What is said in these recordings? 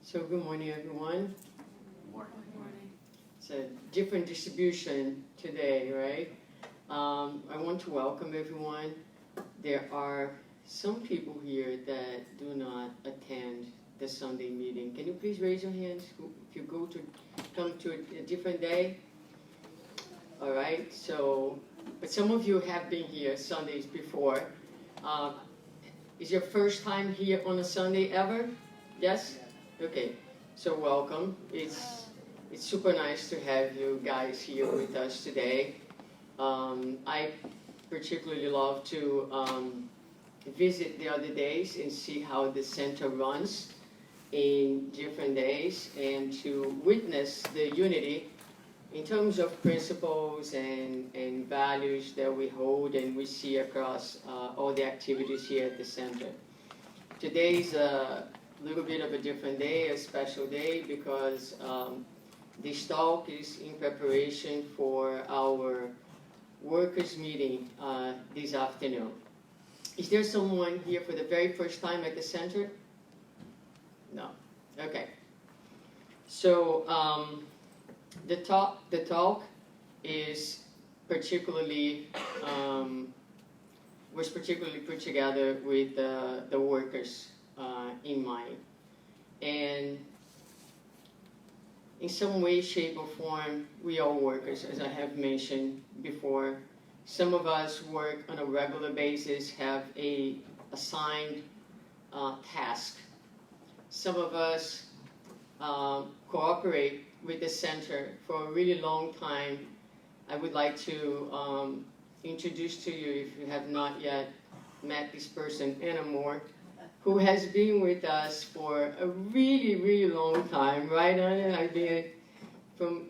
So good morning, everyone. Morning. It's a different distribution today, right? I want to welcome everyone. There are some people here that do not attend the Sunday meeting. Can you please raise your hands if you come to a different day? All right, so, but some of you have been here Sundays before. Is your first time here on a Sunday ever? Yes? Okay, so welcome. It's super nice to have you guys here with us today. I particularly love to visit the other days and see how the center runs in different days and to witness the unity in terms of principles and values that we hold and we see across all the activities here at the center. Today's a little bit of a different day, a special day, because this talk is in preparation for our workers' meeting this afternoon. Is there someone here for the very first time at the center? No. Okay. So the talk is particularly was particularly put together with the workers in mind, and in some way, shape, or form, we are workers, as I have mentioned before. Some of us work on a regular basis, have a assigned task. Some of us cooperate with the center for a really long time. I would like to introduce to you, if you have not yet met this person, Anna Moore, who has been with us for a really, really long time, right, Anna? I've been from,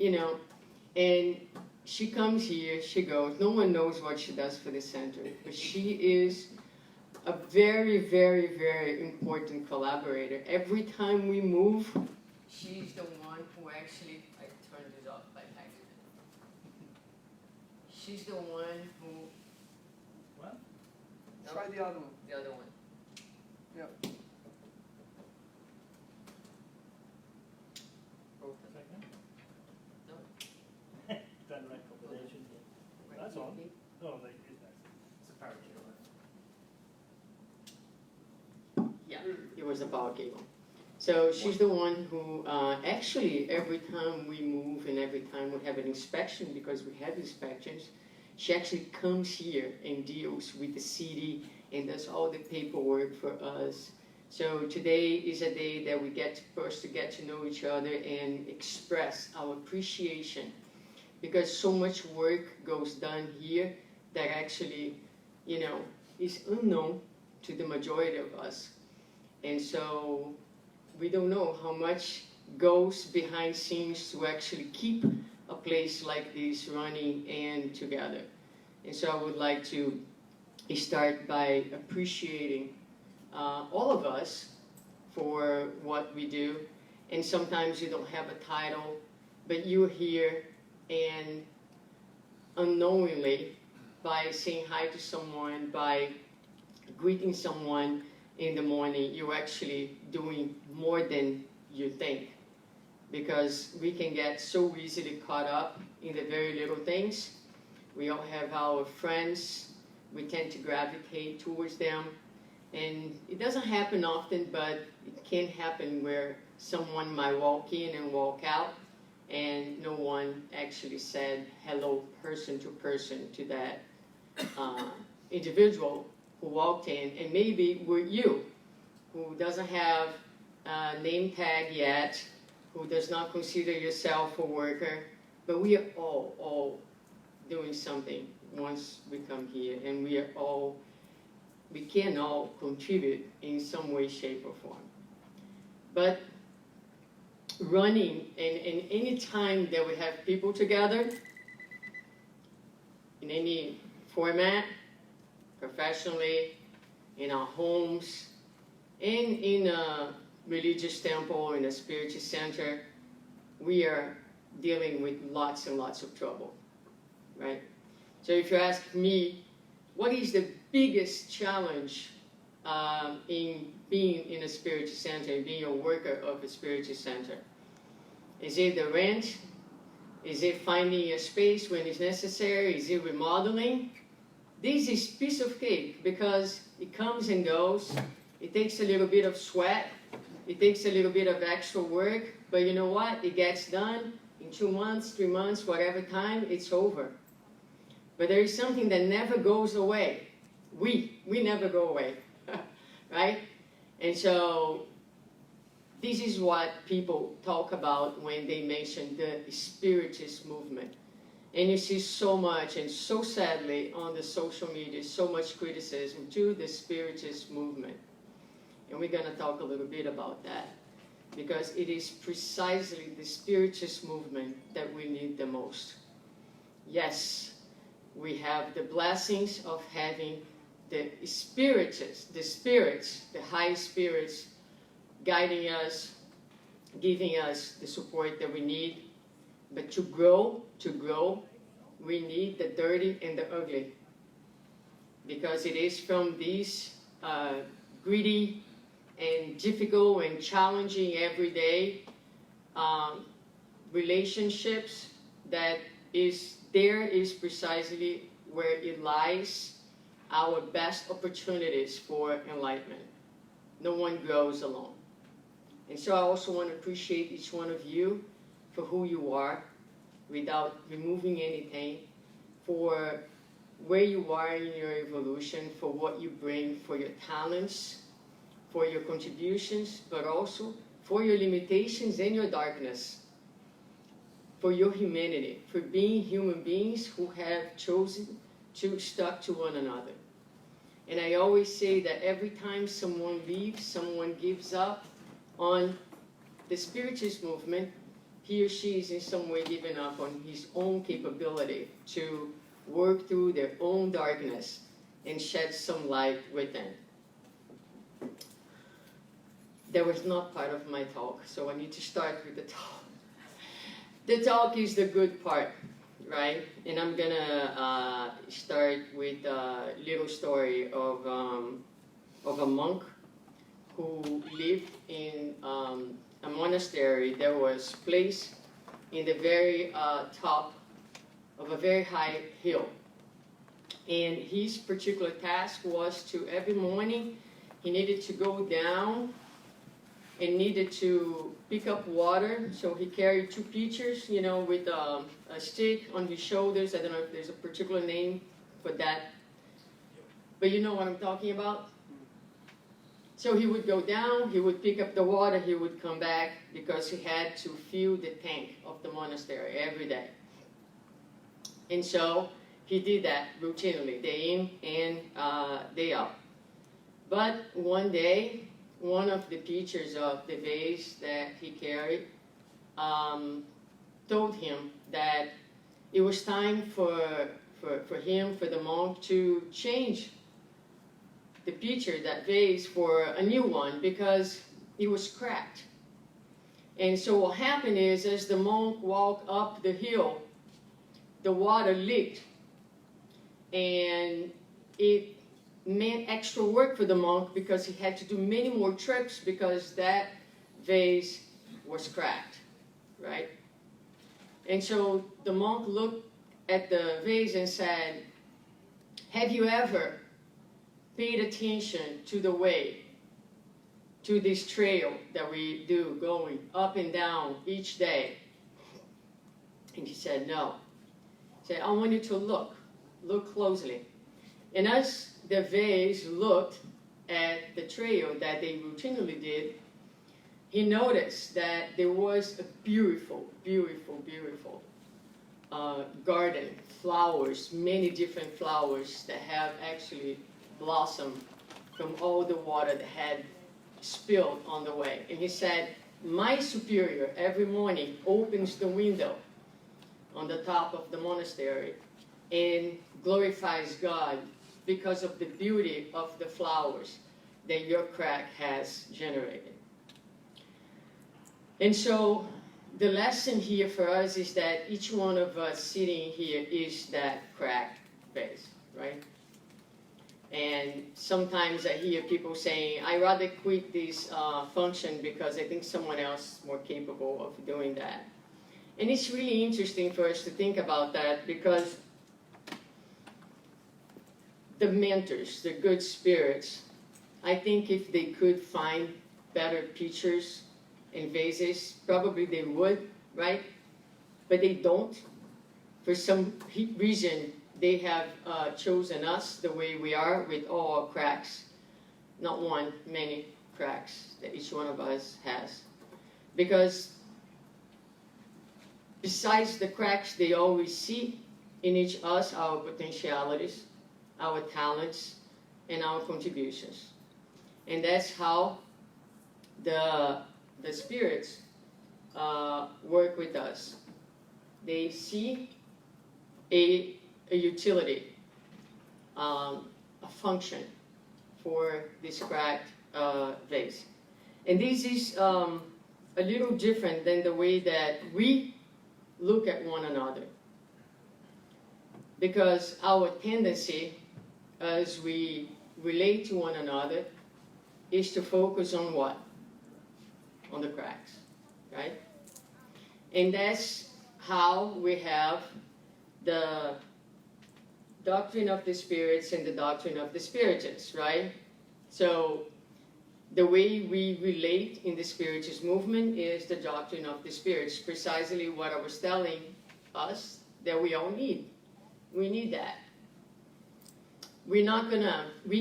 and she comes here, she goes. No one knows what she does for the center, but she is a very, very, very important collaborator. Every time we move, she's the one who actually, I turned it off by accident. She's the one who, What? no, Try the other one. the other one. Yep. Second? No. Done right combination. That's all. Oh, like, it's a power cable. Yeah, it was a power cable. So she's the one who actually every time we move and every time we have an inspection, because we have inspections, she actually comes here and deals with the city and does all the paperwork for us. So today is a day that we get first to get to know each other and express our appreciation, because so much work goes done here that actually, is unknown to the majority of us. And so we don't know how much goes behind scenes to actually keep a place like this running and together. And so I would like to start by appreciating all of us for what we do. And sometimes you don't have a title, but you're here and unknowingly, by saying hi to someone, by greeting someone in the morning, you're actually doing more than you think. Because we can get so easily caught up in the very little things. We all have our friends. We tend to gravitate towards them. And it doesn't happen often, but it can happen where someone might walk in and walk out, and no one actually said hello person to that individual who walked in, and maybe were you, who doesn't have a name tag yet, who does not consider yourself a worker, but we are all doing something once we come here, and we can all contribute in some way, shape, or form. But running, and any time that we have people together, in any format, professionally, in our homes, and in a religious temple, in a spiritual center, we are dealing with lots and lots of trouble, right? So if you ask me, what is the biggest challenge in being in a spiritual center and being a worker of a spiritual center? Is it the rent? Is it finding a space when it's necessary? Is it remodeling? This is piece of cake because it comes and goes. It takes a little bit of sweat. It takes a little bit of extra work. But you know what? It gets done in 2 months, 3 months, whatever time, it's over. But there is something that never goes away. We never go away, right? And so this is what people talk about when they mention the spiritist movement. And you see so much, and so sadly on the social media, so much criticism to the spiritist movement. And we're going to talk a little bit about that, because it is precisely the spiritist movement that we need the most. Yes, we have the blessings of having the spiritists, the spirits, the high spirits, guiding us, giving us the support that we need. But to grow, we need the dirty and the ugly. Because it is from these greedy and difficult and challenging everyday relationships that is precisely where it lies our best opportunities for enlightenment. No one grows alone. And so I also want to appreciate each one of you for who you are, without removing anything, for where you are in your evolution, for what you bring, for your talents, for your contributions, but also for your limitations and your darkness, for your humanity, for being human beings who have chosen to stick to one another. And I always say that every time someone leaves, someone gives up on the spiritist movement, he or she is in some way giving up on his own capability to work through their own darkness and shed some light within. That was not part of my talk, so I need to start with the talk. The talk is the good part, right? And I'm gonna start with a little story of a monk who lived in a monastery that was placed in the very top of a very high hill. And his particular task was to, every morning, he needed to go down and needed to pick up water. So he carried 2 pitchers, with a stick on his shoulders. I don't know if there's a particular name for that, but you know what I'm talking about. So he would go down, he would pick up the water, he would come back, because he had to fill the tank of the monastery every day. And so he did that routinely, day in and day out. But one day, one of the pitchers of the vase that he carried told him that it was time for the monk, to change the pitcher, that vase, for a new one, because it was cracked. And so what happened is, as the monk walked up the hill, the water leaked, and it meant extra work for the monk, because he had to do many more trips, because that vase was cracked, right? And so the monk looked at the vase and said, "Have you ever paid attention to the way, to this trail that we do, going up and down each day?" And he said, "No." He said, "I want you to look closely." And as the vase looked at the trail that they routinely did, he noticed that there was a beautiful, beautiful, beautiful garden, flowers, many different flowers that have actually blossomed from all the water that had spilled on the way. And he said, "My superior every morning opens the window on the top of the monastery and glorifies God because of the beauty of the flowers that your crack has generated." And so the lesson here for us is that each one of us sitting here is that crack vase, right? And sometimes I hear people saying, I rather quit this function because I think someone else is more capable of doing that. And it's really interesting for us to think about that, because the mentors, the good spirits, I think if they could find better pictures and vases, probably they would, right? But they don't. For some reason, they have chosen us the way we are, with all our cracks. Not one, many cracks that each one of us has. Because besides the cracks, they always see in each us our potentialities, our talents, and our contributions. And that's how the spirits work with us. They see a utility, a function for this cracked vase. And this is a little different than the way that we look at one another. Because our tendency, as we relate to one another, is to focus on what? On the cracks, right? And that's how we have the doctrine of the spirits and the doctrine of the spiritists, right? So the way we relate in the spiritist movement is the doctrine of the spirits, precisely what I was telling us that we all need. We need that. We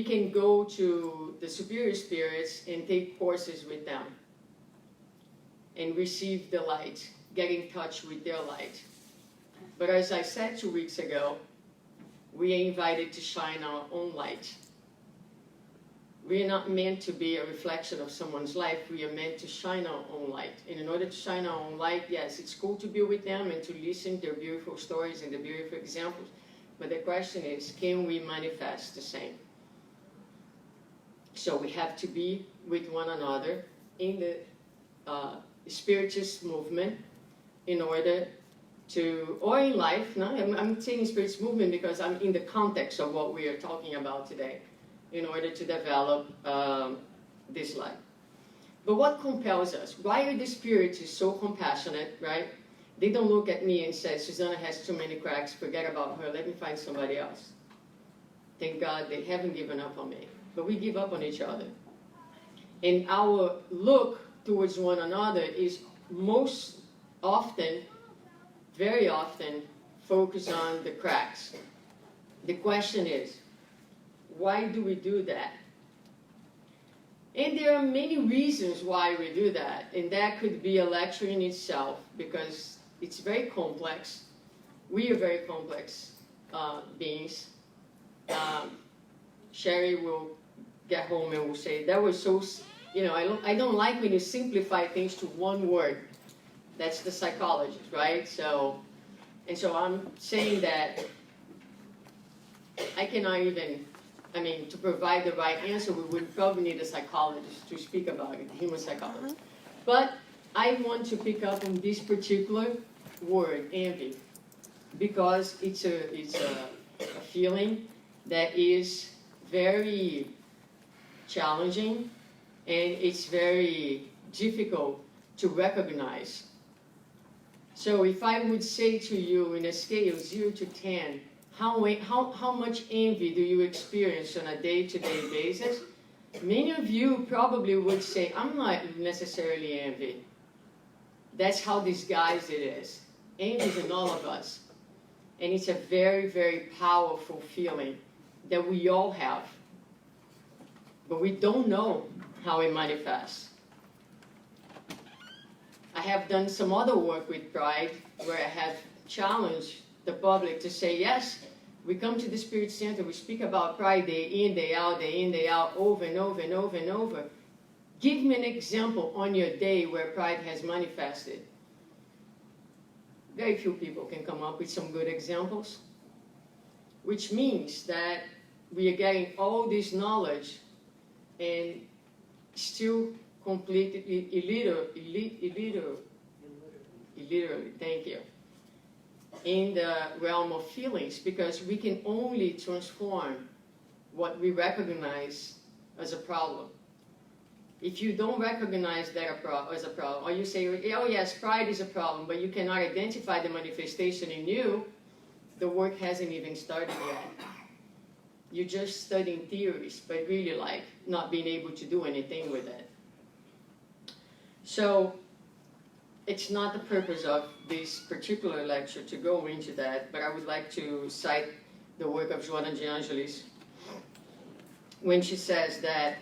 can go to the superior spirits and take courses with them and receive the light, get in touch with their light. But as I said 2 weeks ago, we are invited to shine our own light. We are not meant to be a reflection of someone's life. We are meant to shine our own light. And in order to shine our own light, yes, it's cool to be with them and to listen to their beautiful stories and their beautiful examples. But the question is, can we manifest the same? So we have to be with one another in the spiritist movement in order to, or in life. No, I'm saying spiritist movement because I'm in the context of what we are talking about today, in order to develop this life. But what compels us? Why are the spiritists so compassionate, right? They don't look at me and say, Suzana has too many cracks, forget about her, let me find somebody else. Thank God they haven't given up on me. But we give up on each other. And our look towards one another is most often, very often, focused on the cracks. The question is, why do we do that? And there are many reasons why we do that. And that could be a lecture in itself, because it's very complex. We are very complex beings. Sherry will get home and will say, that was so, I don't like when you simplify things to one word. That's the psychologist, right? So I'm saying that I cannot even, to provide the right answer, we would probably need a psychologist to speak about it, human psychologist. But I want to pick up on this particular word, envy, because it's a feeling that is very challenging, and it's very difficult to recognize. So if I would say to you in a scale of 0 to 10, how much envy do you experience on a day-to-day basis? Many of you probably would say, I'm not necessarily envy. That's how disguised it is. Envy is in all of us. And it's a very, very powerful feeling that we all have. But we don't know how it manifests. I have done some other work with pride where I have challenged the public to say, yes, we come to the Spirit Center, we speak about pride day in, day out, over and over and over and over. Give me an example on your day where pride has manifested. Very few people can come up with some good examples, which means that we are getting all this knowledge and still completely illiterate, thank you, in the realm of feelings, because we can only transform what we recognize as a problem. If you don't recognize that as a problem, or you say, oh yes, pride is a problem, but you cannot identify the manifestation in you, the work hasn't even started yet. You're just studying theories, but really like not being able to do anything with it. So it's not the purpose of this particular lecture to go into that, but I would like to cite the work of Joana de Angelis when she says that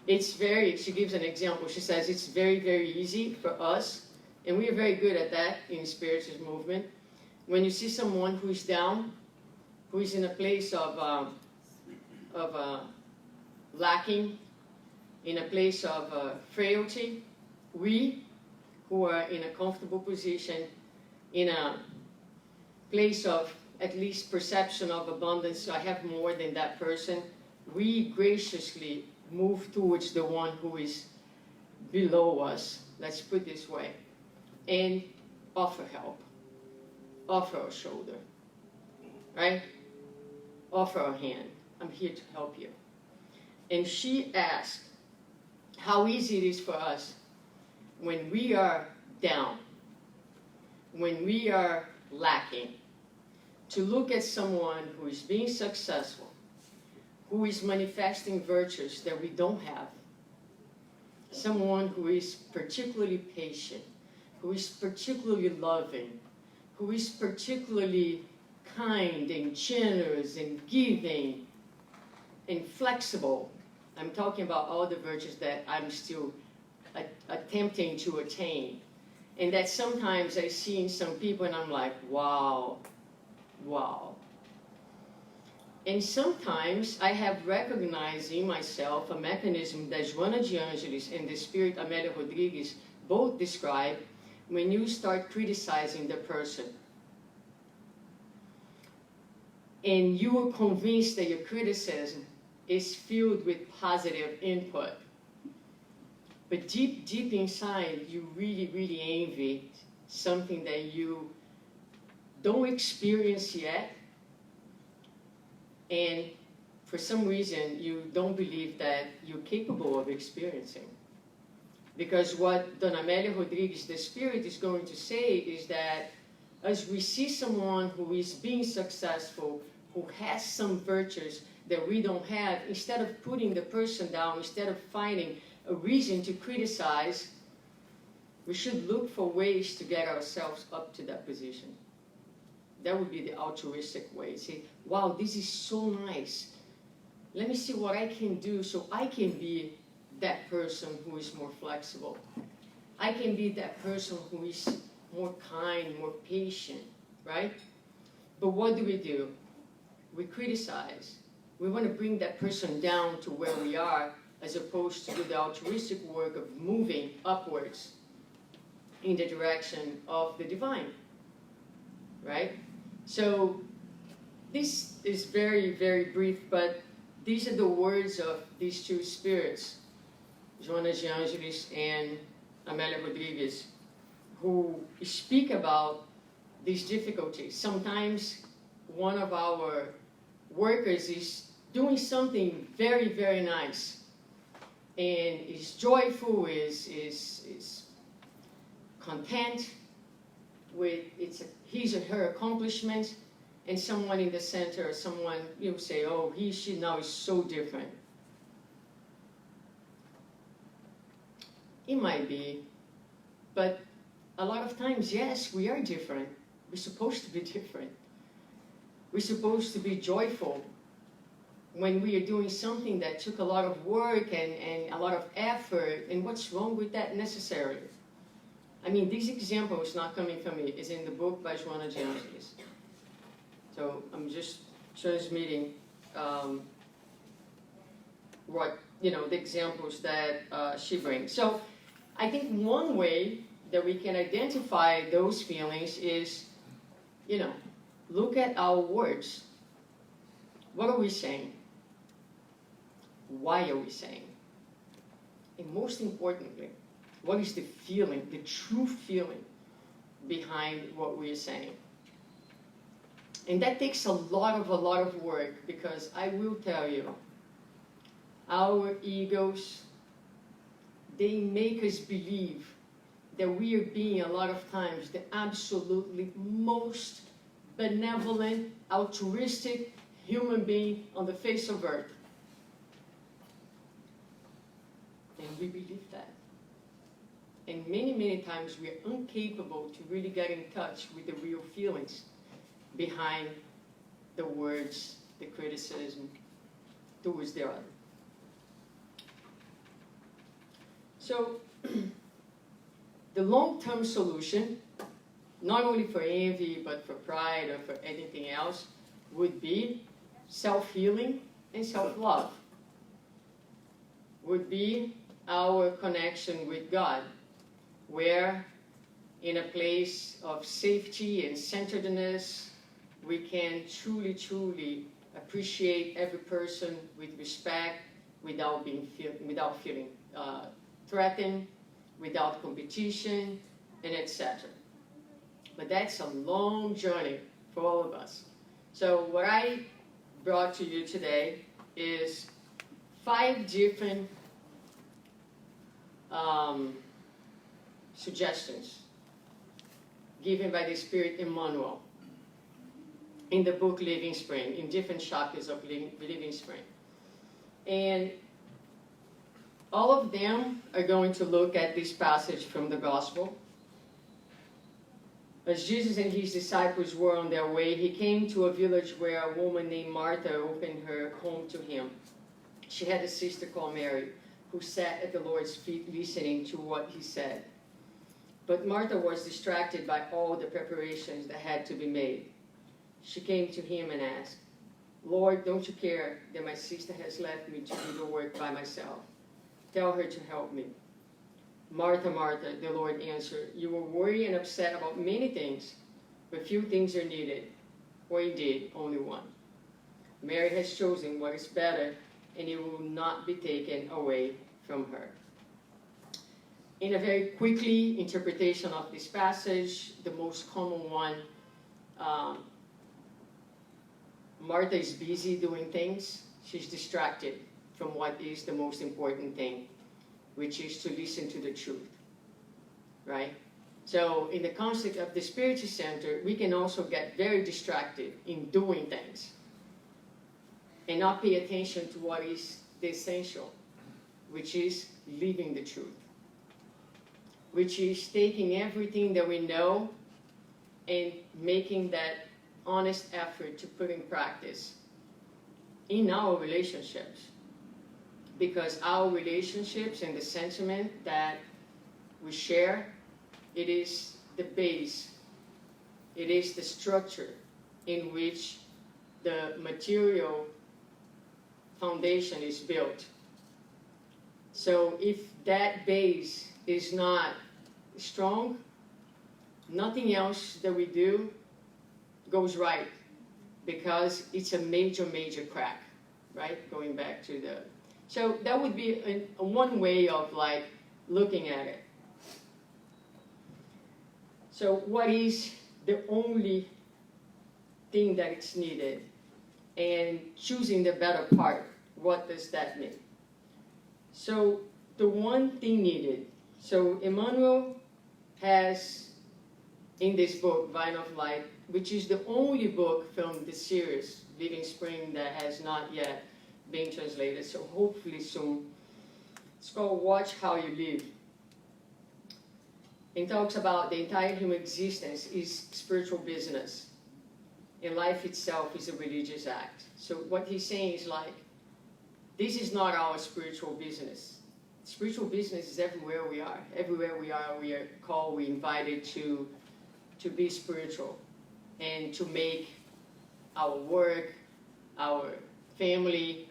she gives an example. She says it's very, very easy for us, and we are very good at that in spiritual movement. When you see someone who is down, who is in a place of lacking, in a place of frailty, we who are in a comfortable position, in a place of at least perception of abundance, so I have more than that person, we graciously move towards the one who is below us, let's put it this way, and offer help, offer a shoulder, right? Offer a hand. I'm here to help you. And she asked how easy it is for us when we are down, when we are lacking, to look at someone who is being successful, who is manifesting virtues that we don't have, someone who is particularly patient, who is particularly loving, who is particularly kind and generous and giving and flexible. I'm talking about all the virtues that I'm still attempting to attain. And that sometimes I see in some people and I'm like, wow, wow. And sometimes I have recognized in myself a mechanism that Joana de Angelis and the spirit Amélia Rodrigues both describe when you start criticizing the person. And you are convinced that your criticism is filled with positive input. But deep, deep inside, you really, really envy something that you don't experience yet. And for some reason, you don't believe that you're capable of experiencing. Because what Dona Amélia Rodrigues, the spirit, is going to say is that as we see someone who is being successful, who has some virtues that we don't have, instead of putting the person down, instead of finding a reason to criticize, we should look for ways to get ourselves up to that position. That would be the altruistic way. Say, wow, this is so nice. Let me see what I can do so I can be that person who is more flexible. I can be that person who is more kind, more patient, right? But what do? We criticize. We want to bring that person down to where we are, as opposed to do the altruistic work of moving upwards in the direction of the divine, right? So this is very, very brief, but these are the words of these two spirits, Joana de Angelis and Amélia Rodrigues, who speak about these difficulties. Sometimes one of our workers is doing something very, very nice, and is joyful, is content with his or her accomplishments, and someone in the center, someone, you say, oh, she now is so different. It might be, but a lot of times, yes, we are different. We're supposed to be different. We're supposed to be joyful when we are doing something that took a lot of work and a lot of effort, and what's wrong with that necessarily? I mean, this example is not coming from me. It's in the book by Joana de Angelis. So I'm just transmitting what, the examples that she brings. So I think one way that we can identify those feelings is, look at our words. What are we saying? Why are we saying? And most importantly, what is the feeling, the true feeling behind what we are saying? And that takes a lot of work, because I will tell you, our egos, they make us believe that we are being, a lot of times, the absolutely most benevolent, altruistic human being on the face of earth. And we believe that. And many, many times we are incapable to really get in touch with the real feelings behind the words, the criticism towards the other. So, the long-term solution, not only for envy, but for pride or for anything else, would be self-healing and self-love. Would be our connection with God, where in a place of safety and centeredness, we can truly, truly appreciate every person with respect, without feeling threatened, without competition, and etc. But that's a long journey for all of us. So what I brought to you today is 5 different suggestions given by the Spirit Emmanuel in the book Living Spring, in different chapters of Living Spring. And all of them are going to look at this passage from the Gospel. As Jesus and his disciples were on their way, he came to a village where a woman named Martha opened her home to him. She had a sister called Mary, who sat at the Lord's feet listening to what he said. But Martha was distracted by all the preparations that had to be made. She came to him and asked, "Lord, don't you care that my sister has left me to do the work by myself? Tell her to help me." "Martha, Martha," the Lord answered, "you will worry and upset about many things, but few things are needed, or indeed only one. Mary has chosen what is better, and it will not be taken away from her." In a very quickly interpretation of this passage, the most common one, Martha is busy doing things. She's distracted from what is the most important thing, which is to listen to the truth, right? So in the concept of the spiritual center, we can also get very distracted in doing things and not pay attention to what is the essential, which is living the truth, which is taking everything that we know and making that honest effort to put in practice in our relationships. Because our relationships and the sentiment that we share, it is the base, it is the structure in which the material foundation is built. So if that base is not strong, nothing else that we do goes right, because it's a major, major crack, right? Going back to the... So that would be one way of like looking at it. So what is the only thing that is needed? And choosing the better part, what does that mean? So the one thing needed. So Emmanuel has in this book, Vine of Light, which is the only book from the series, Living Spring, that has not yet been translated, so hopefully soon. It's called Watch How You Live. It talks about the entire human existence is spiritual business, and life itself is a religious act. So what he's saying is like, this is not our spiritual business. Spiritual business is everywhere we are. Everywhere we are called, we're invited to be spiritual and to make our work, our family,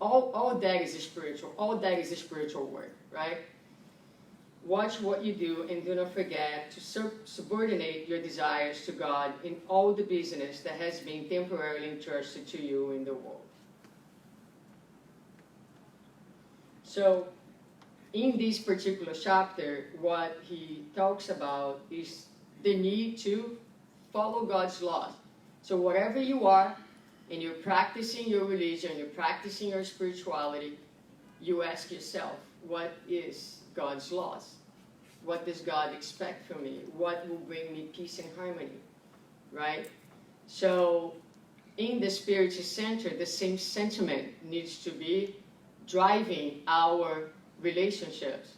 all that is spiritual. All that is spiritual work, right? Watch what you do and do not forget to subordinate your desires to God in all the business that has been temporarily entrusted to you in the world. So, in this particular chapter, what he talks about is the need to follow God's laws. So wherever you are, and you're practicing your religion, you're practicing your spirituality, you ask yourself, what is God's laws? What does God expect from me? What will bring me peace and harmony, right? So in the spiritual center, the same sentiment needs to be driving our relationships.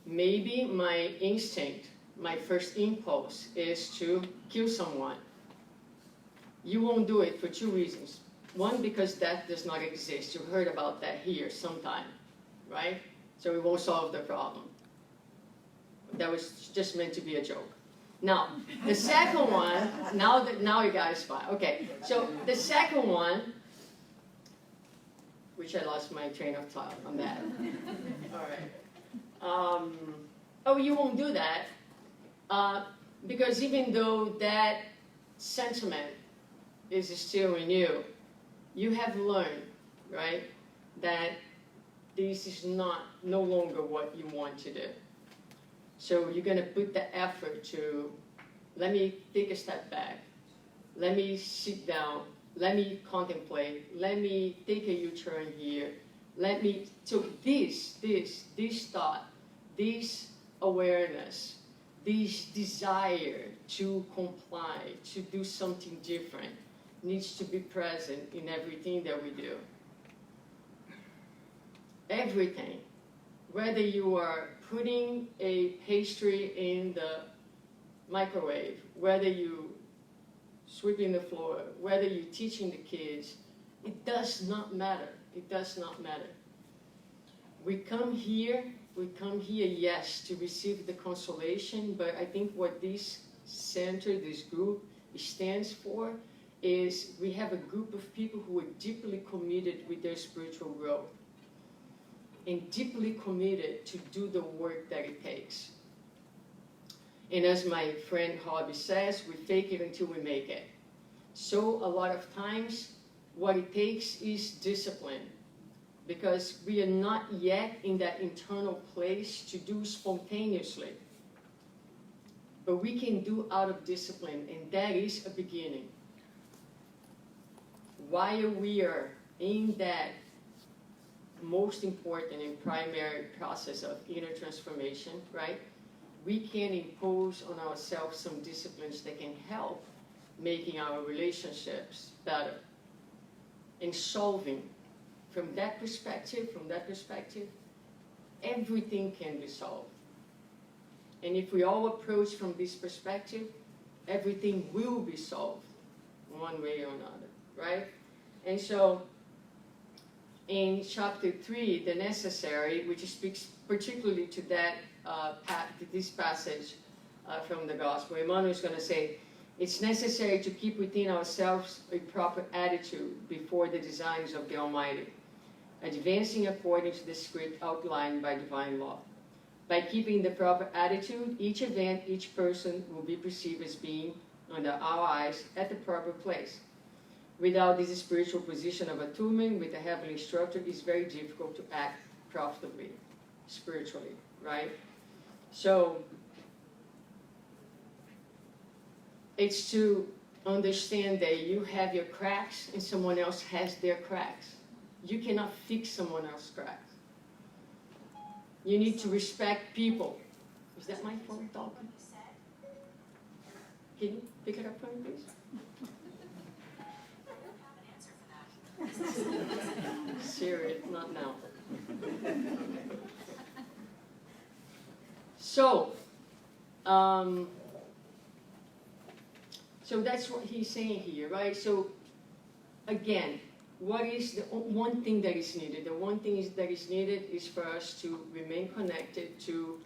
Maybe my instinct, my first impulse is to kill someone. You won't do it for two reasons. One, because death does not exist. You heard about that here sometime, right? So it won't solve the problem. That was just meant to be a joke. Now, the second one, now you guys fine. Okay, so the second one, which I lost my train of thought on that. All right. Oh, you won't do that because even though that sentiment is still in you, you have learned, right, that this is no longer what you want to do. So you're going to put the effort to, let me take a step back, let me sit down, let me contemplate, let me take a U-turn here, so this thought, this awareness, this desire to comply, to do something different, needs to be present in everything that we do. Everything. Whether you are putting a pastry in the microwave, whether you sweeping the floor, whether you're teaching the kids, it does not matter. It does not matter. We come here, yes, to receive the consolation, but I think what this center, this group, stands for is we have a group of people who are deeply committed with their spiritual growth and deeply committed to do the work that it takes. And as my friend Hobby says, we fake it until we make it. So a lot of times, what it takes is discipline, because we are not yet in that internal place to do spontaneously. But we can do out of discipline, and that is a beginning. While we are in that most important and primary process of inner transformation, right, we can impose on ourselves some disciplines that can help making our relationships better and solving. From that perspective, everything can be solved. And if we all approach from this perspective, everything will be solved one way or another, right? And so in chapter 3, the necessary, which speaks particularly to that this passage from the gospel, Emmanuel is going to say, it's necessary to keep within ourselves a proper attitude before the designs of the Almighty, advancing according to the script outlined by divine law. By keeping the proper attitude, each event, each person will be perceived as being, under our eyes, at the proper place. Without this spiritual position of attunement with the heavenly instructor, it is very difficult to act profitably, spiritually, right? So, it's to understand that you have your cracks and someone else has their cracks. You cannot fix someone else's cracks. You need to respect people. Is that my phone talking? Can you pick it up for me, please? Siri, not now. So that's what he's saying here, right? So again, what is the one thing that is needed? The one thing that is needed is for us to remain connected to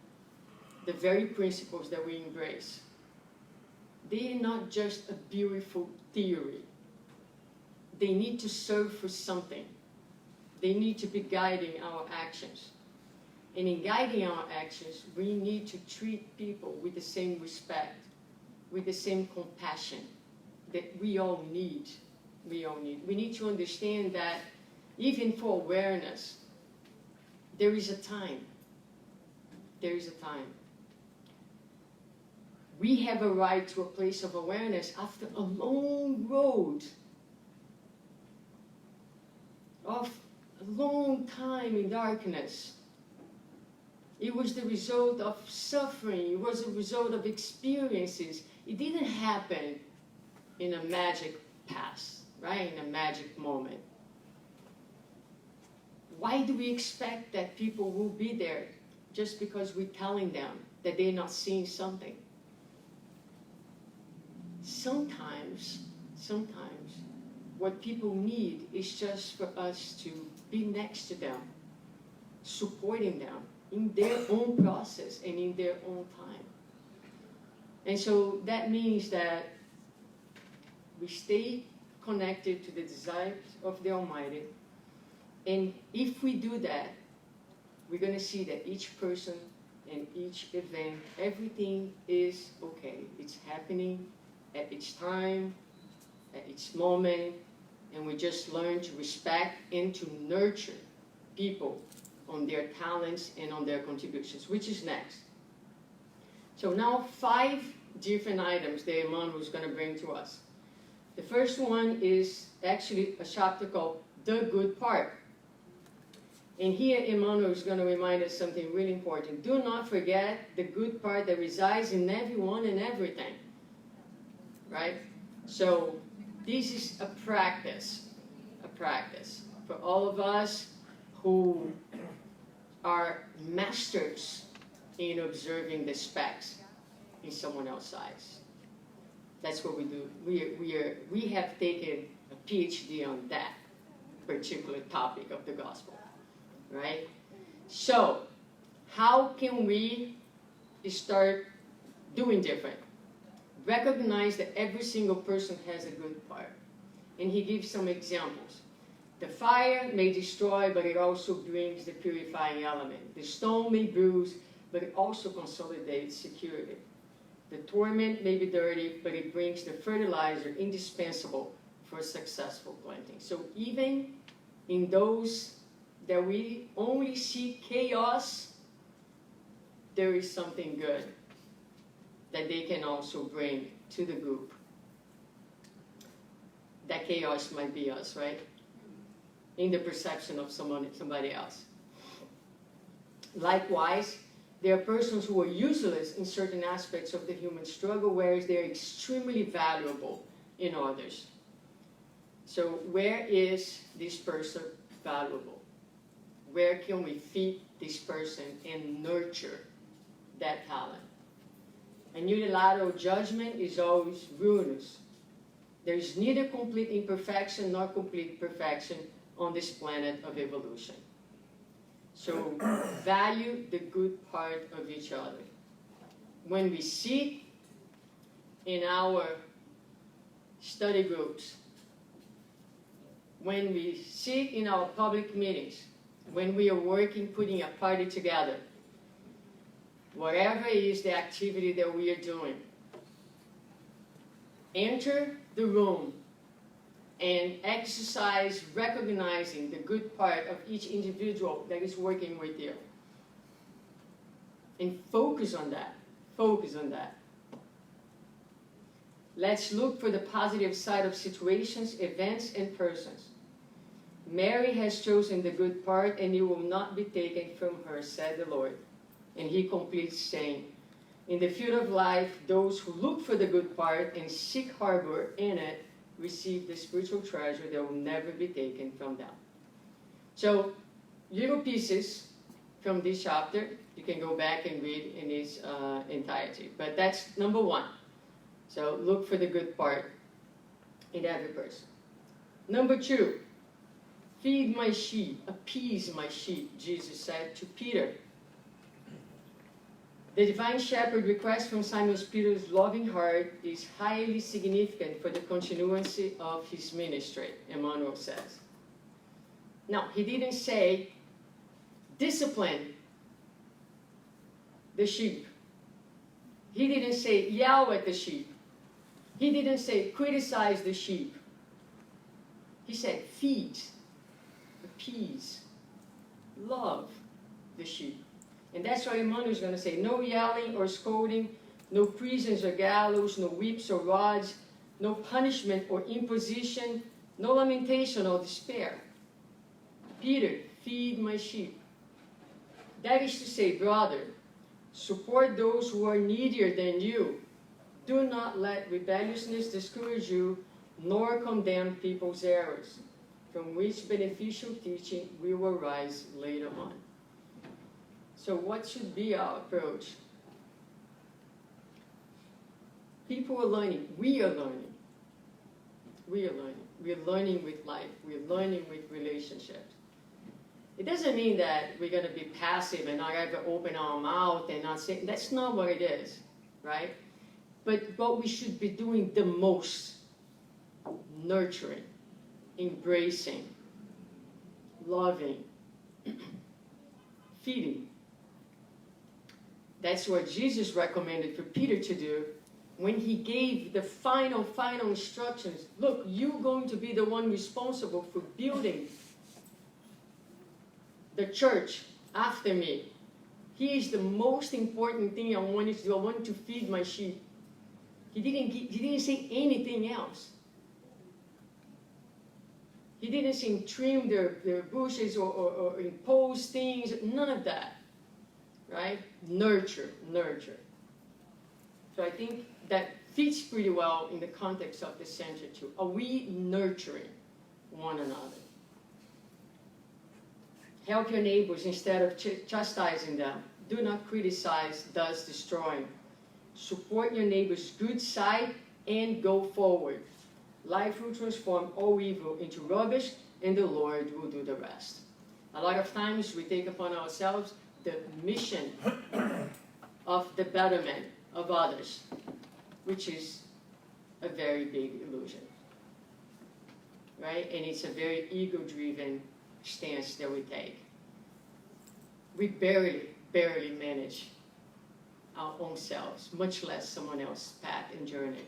the very principles that we embrace. They are not just a beautiful theory. They need to serve for something. They need to be guiding our actions. And in guiding our actions, we need to treat people with the same respect, with the same compassion that we all need. We need to understand that even for awareness, there is a time. There is a time. We have arrived to a place of awareness after a long road. of a long time in darkness. It was the result of suffering. It was a result of experiences. It didn't happen in a magic pass, right? In a magic moment. Why do we expect that people will be there just because we're telling them that they're not seeing something? Sometimes, what people need is just for us to be next to them, supporting them in their own process and in their own time. And so that means that we stay connected to the desires of the Almighty. And if we do that, we're going to see that each person and each event, everything is okay. It's happening at its time, at its moment, and we just learn to respect and to nurture people on their talents and on their contributions, which is next. So now 5 different items that Emmanuel is going to bring to us. The first one is actually a chapter called The Good Part. And here Emmanuel is going to remind us something really important. Do not forget the good part that resides in everyone and everything. Right? So this is a practice for all of us who are masters in observing the specks in someone else's eyes. That's what we do. We have taken a PhD on that particular topic of the gospel, right? So, how can we start doing different? Recognize that every single person has a good part. And he gives some examples. The fire may destroy, but it also brings the purifying element. The stone may bruise, but it also consolidates security. The torment may be dirty, but it brings the fertilizer indispensable for successful planting. So even in those that we only see chaos, there is something good that they can also bring to the group. That chaos might be us, right? In the perception of somebody else. Likewise, there are persons who are useless in certain aspects of the human struggle, whereas they're extremely valuable in others. So where is this person valuable? Where can we feed this person and nurture that talent? And unilateral judgment is always ruinous. There is neither complete imperfection nor complete perfection on this planet of evolution. So value the good part of each other. When we sit in our study groups, when we sit in our public meetings, when we are working, putting a party together, whatever is the activity that we are doing, enter the room and exercise recognizing the good part of each individual that is working with you. And focus on that. Focus on that. Let's look for the positive side of situations, events, and persons. Mary has chosen the good part, and it will not be taken from her, said the Lord. And he completes saying, in the field of life, those who look for the good part and seek harbor in it receive the spiritual treasure that will never be taken from them. So, little pieces from this chapter, you can go back and read in its entirety. But that's number 1. So, look for the good part in every person. Number 2, feed my sheep, appease my sheep, Jesus said to Peter. The divine shepherd request from Simon Peter's loving heart is highly significant for the continuity of his ministry, Emmanuel says. Now, he didn't say, discipline the sheep. He didn't say, yell at the sheep. He didn't say, criticize the sheep. He said, feed, appease, love the sheep. And that's what Emmanuel is going to say. No yelling or scolding, no prisons or gallows, no whips or rods, no punishment or imposition, no lamentation or despair. Peter, feed my sheep. That is to say, brother, support those who are needier than you. Do not let rebelliousness discourage you, nor condemn people's errors, from which beneficial teaching will arise later on. So what should be our approach? People are learning. We are learning. We are learning. We are learning with life. We are learning with relationships. It doesn't mean that we're going to be passive and not ever open our mouth and not say, that's not what it is, right? But what we should be doing the most, nurturing, embracing, loving, feeding. That's what Jesus recommended for Peter to do when he gave the final instructions. Look, you're going to be the one responsible for building the church after me. Here's the most important thing I want you to do. I want you to feed my sheep. He didn't say anything else. He didn't say trim their bushes or impose things. None of that. Right? Nurture. So I think that fits pretty well in the context of the center too. Are we nurturing one another? Help your neighbors instead of chastising them. Do not criticize, thus destroying. Support your neighbor's good side and go forward. Life will transform all evil into rubbish, and the Lord will do the rest. A lot of times we take upon ourselves the mission of the betterment of others, which is a very big illusion. Right? And it's a very ego-driven stance that we take. We barely manage our own selves, much less someone else's path and journey.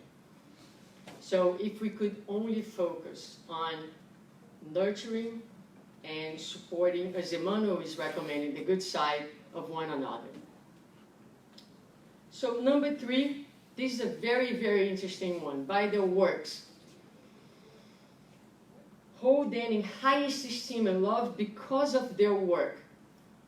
So if we could only focus on nurturing and supporting, as Emmanuel is recommending, the good side of one another. So number 3, this is a very interesting one. By their works. Hold them in highest esteem and love because of their work.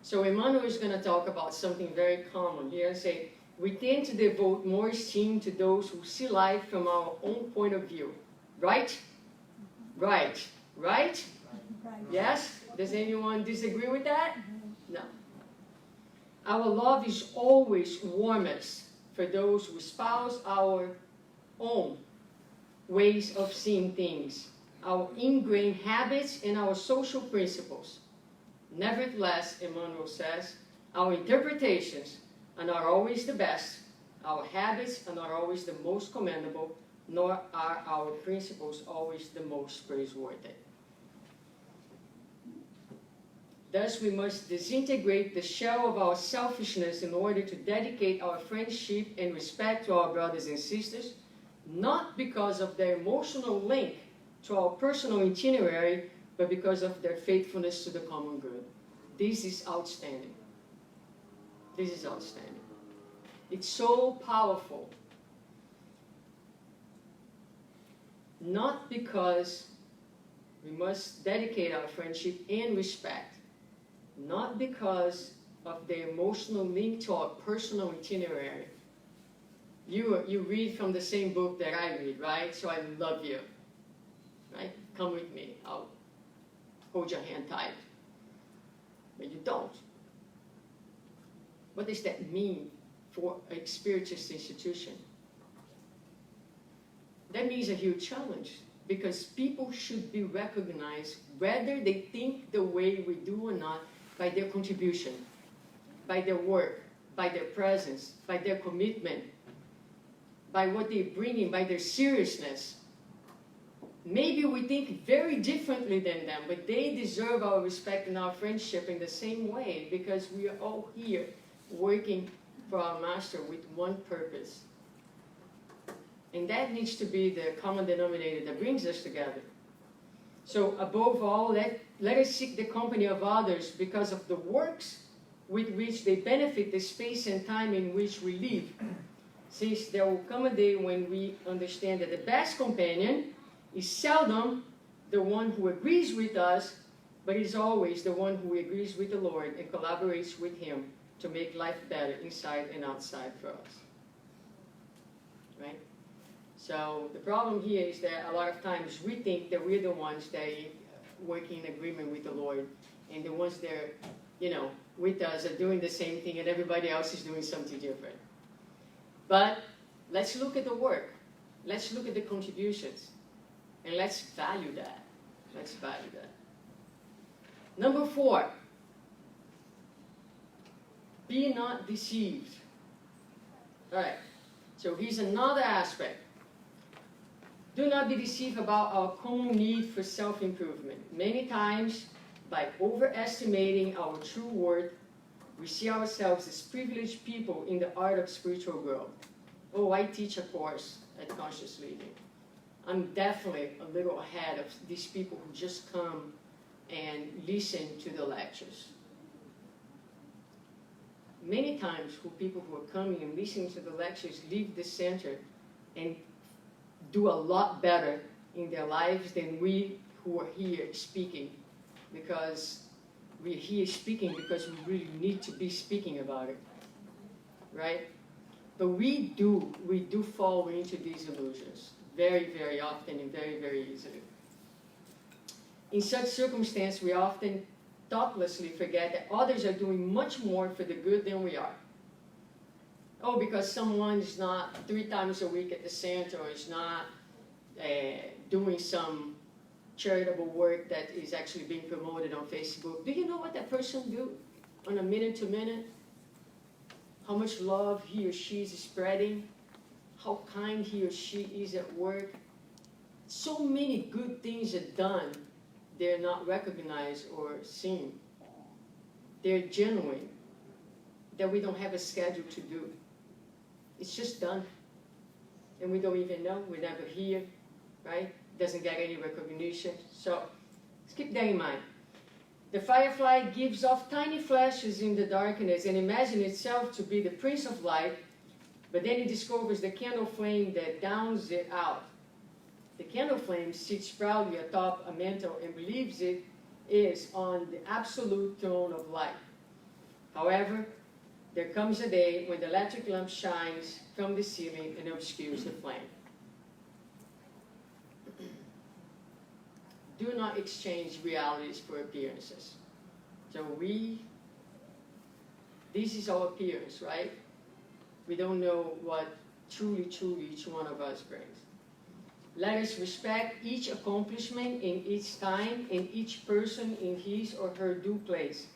So Emmanuel is going to talk about something very common. He's going to say, we tend to devote more esteem to those who see life from our own point of view. Right? Right. Yes? Does anyone disagree with that? No. Our love is always warmest for those who espouse our own ways of seeing things, our ingrained habits, and our social principles. Nevertheless, Emmanuel says, our interpretations are not always the best, our habits are not always the most commendable, nor are our principles always the most praiseworthy. Thus, we must disintegrate the shell of our selfishness in order to dedicate our friendship and respect to our brothers and sisters, not because of their emotional link to our personal itinerary, but because of their faithfulness to the common good. This is outstanding. This is outstanding. It's so powerful. Not because we must dedicate our friendship and respect, not because of the emotional link to our personal itinerary. You read from the same book that I read, right? So I love you, right? Come with me. I'll hold your hand tight. But you don't. What does that mean for a spiritist institution? That means a huge challenge, because people should be recognized whether they think the way we do or not by their contribution, by their work, by their presence, by their commitment, by what they're bringing, by their seriousness. Maybe we think very differently than them, but they deserve our respect and our friendship in the same way, because we are all here working for our Master with one purpose. And that needs to be the common denominator that brings us together. So above all, let us seek the company of others because of the works with which they benefit the space and time in which we live. Since there will come a day when we understand that the best companion is seldom the one who agrees with us, but is always the one who agrees with the Lord and collaborates with Him to make life better inside and outside for us. Right? So the problem here is that a lot of times we think that we're the ones that work in agreement with the Lord, and the ones that are, with us are doing the same thing, and everybody else is doing something different. But let's look at the work. Let's look at the contributions. And let's value that. Let's value that. Number 4. Be not deceived. All right. So here's another aspect. Do not be deceived about our common need for self-improvement. Many times, by overestimating our true worth, we see ourselves as privileged people in the art of spiritual growth. Oh, I teach a course at Conscious Living. I'm definitely a little ahead of these people who just come and listen to the lectures. Many times, people who are coming and listening to the lectures leave the center and do a lot better in their lives than we who are here speaking, because we're here speaking because we really need to be speaking about it, right? But we do fall into these illusions very, very often and very, very easily. In such circumstance, we often thoughtlessly forget that others are doing much more for the good than we are. Oh, because someone is not 3 times a week at the center, or is not doing some charitable work that is actually being promoted on Facebook. Do you know what that person do on a minute-to-minute? How much love he or she is spreading? How kind he or she is at work? So many good things are done. They're not recognized or seen. They're genuine, that we don't have a schedule to do. It's just done. And we don't even know. We never hear, right? Doesn't get any recognition. So let's keep that in mind. The firefly gives off tiny flashes in the darkness and imagines itself to be the Prince of Light, but then it discovers the candle flame that downs it out. The candle flame sits proudly atop a mantle and believes it is on the absolute throne of light. However, there comes a day when the electric lamp shines from the ceiling and obscures the flame. Do not exchange realities for appearances. So this is our appearance, right? We don't know what truly each one of us brings. Let us respect each accomplishment in each time and each person in his or her due place.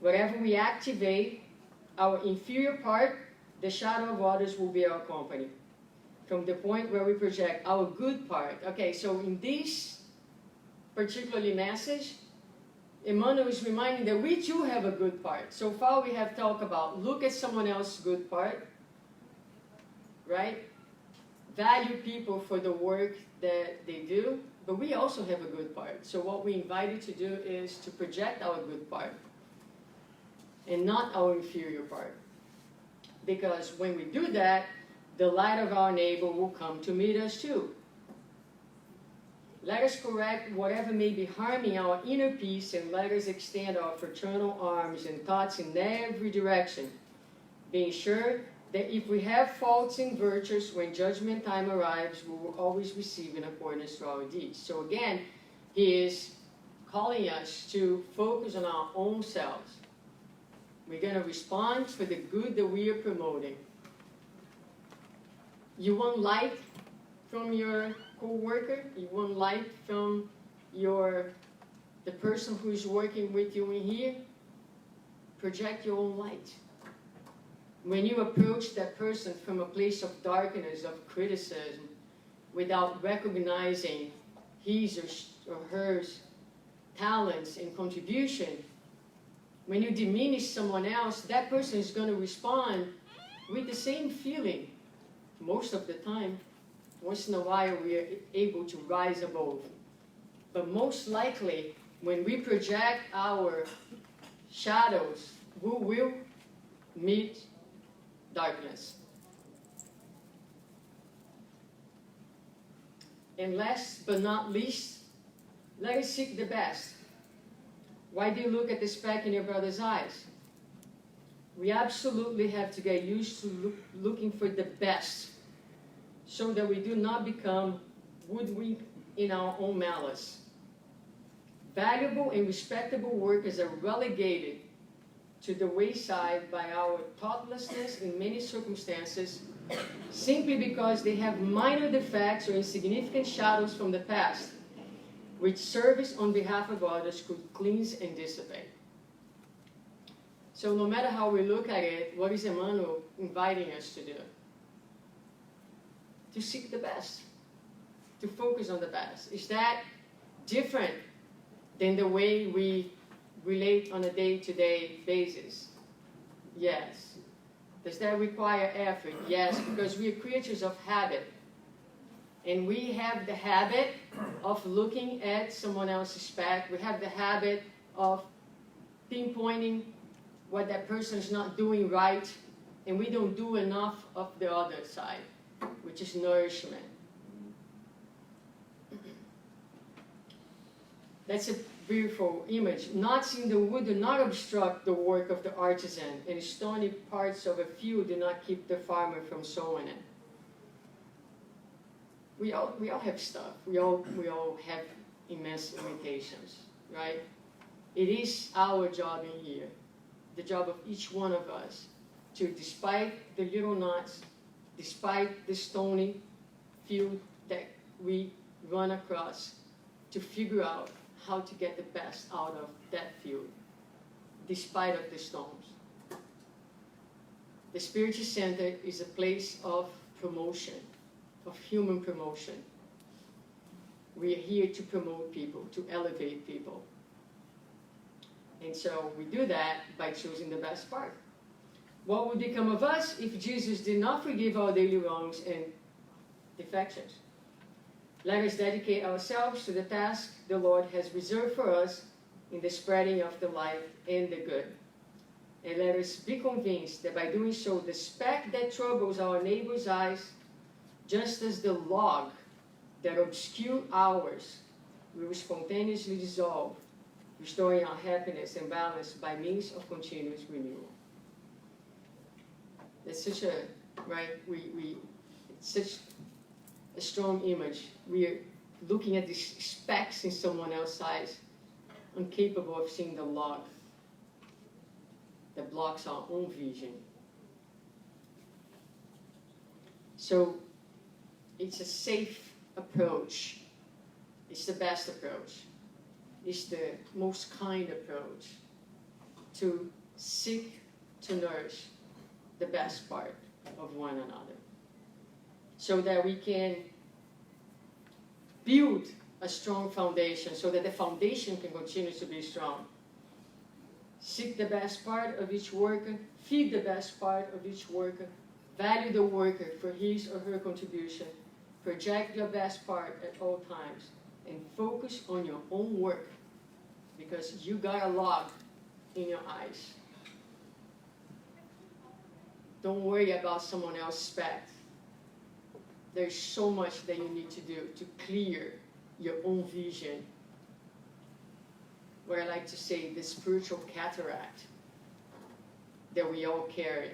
Wherever we activate our inferior part, the shadow of others will be our company. From the point where we project our good part. Okay, so in this particularly message, Emmanuel is reminding that we too have a good part. So far we have talked about look at someone else's good part, right? Value people for the work that they do, but we also have a good part. So what we invite you to do is to project our good part and not our inferior part. Because when we do that, the light of our neighbor will come to meet us too. Let us correct whatever may be harming our inner peace, and let us extend our fraternal arms and thoughts in every direction, being sure that if we have faults and virtues, when judgment time arrives, we will always receive in accordance to our deeds. So again, he is calling us to focus on our own selves. We're going to respond for the good that we are promoting. You want light from your co-worker? You want light from the person who is working with you in here? Project your own light. When you approach that person from a place of darkness, of criticism, without recognizing his or her talents and contribution, when you diminish someone else, that person is going to respond with the same feeling. Most of the time, once in a while we are able to rise above. But most likely, when we project our shadows, we will meet darkness. And last but not least, let us seek the best. Why do you look at the speck in your brother's eyes? We absolutely have to get used to looking for the best so that we do not become woodwinked in our own malice. Valuable and respectable workers are relegated to the wayside by our thoughtlessness in many circumstances, simply because they have minor defects or insignificant shadows from the past, which service on behalf of others could cleanse and dissipate. So no matter how we look at it, what is Emmanuel inviting us to do? To seek the best, to focus on the best. Is that different than the way we relate on a day-to-day basis? Yes. Does that require effort? Yes, because we are creatures of habit. And we have the habit of looking at someone else's speck. We have the habit of pinpointing what that person is not doing right, and we don't do enough of the other side, which is nourishment. That's a beautiful image. Knots in the wood do not obstruct the work of the artisan, and stony parts of a field do not keep the farmer from sowing it. We all have stuff. We all have immense limitations, right? It is our job in here, the job of each one of us, to, despite the little knots, despite the stony field that we run across, to figure out how to get the best out of that field, despite of the stones. The Spiritual Center is a place of promotion, of human promotion. We are here to promote people, to elevate people. And so we do that by choosing the best part. What would become of us if Jesus did not forgive our daily wrongs and defections? Let us dedicate ourselves to the task the Lord has reserved for us in the spreading of the light and the good. And let us be convinced that by doing so, the speck that troubles our neighbor's eyes, just as the log that obscures ours, will spontaneously dissolve, restoring our happiness and balance by means of continuous renewal. It's such a, right, it's such a strong image. We are looking at these specks in someone else's eyes, incapable of seeing the log that blocks our own vision. So it's a safe approach. It's the best approach. It's the most kind approach to seek to nourish the best part of one another, so that we can build a strong foundation, so that the foundation can continue to be strong. Seek the best part of each worker, feed the best part of each worker, value the worker for his or her contribution, project your best part at all times, and focus on your own work, because you got a log in your eyes. Don't worry about someone else's speck. There's so much that you need to do to clear your own vision. What I like to say, the spiritual cataract that we all carry.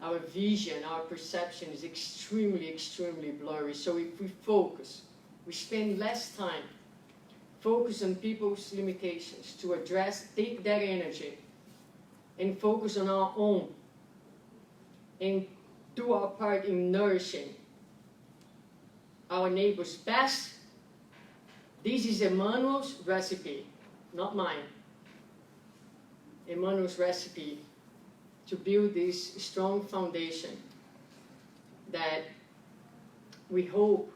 Our vision, our perception is extremely, extremely blurry. So if we focus, we spend less time focus on people's limitations to address, take that energy and focus on our own and do our part in nourishing our neighbor's best. This is Emmanuel's recipe, not mine. Emmanuel's recipe to build this strong foundation that we hope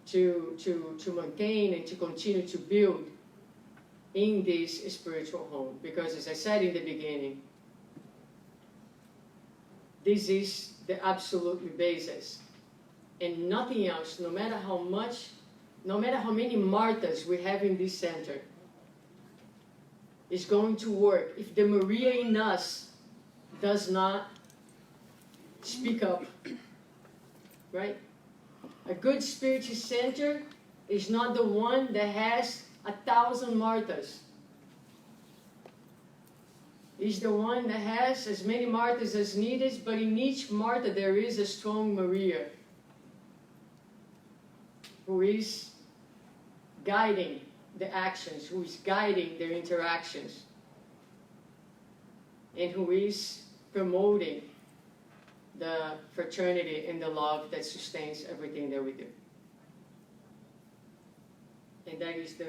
to maintain and to continue to build in this spiritual home. Because as I said in the beginning, this is the absolute basis. And nothing else, no matter how many Marthas we have in this center, is going to work if the Maria in us does not speak up, right? A good spiritual center is not the one that has 1,000 Marthas. He's the one that has as many Marthas as needed, but in each Martha there is a strong Maria who is guiding the actions, who is guiding their interactions, and who is promoting the fraternity and the love that sustains everything that we do. And that is the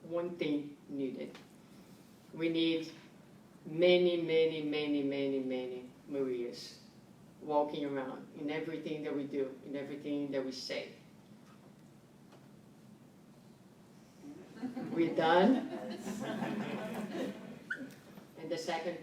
one thing needed. We need many, many, many, many, many Marias walking around in everything that we do, in everything that we say. We're done. And the second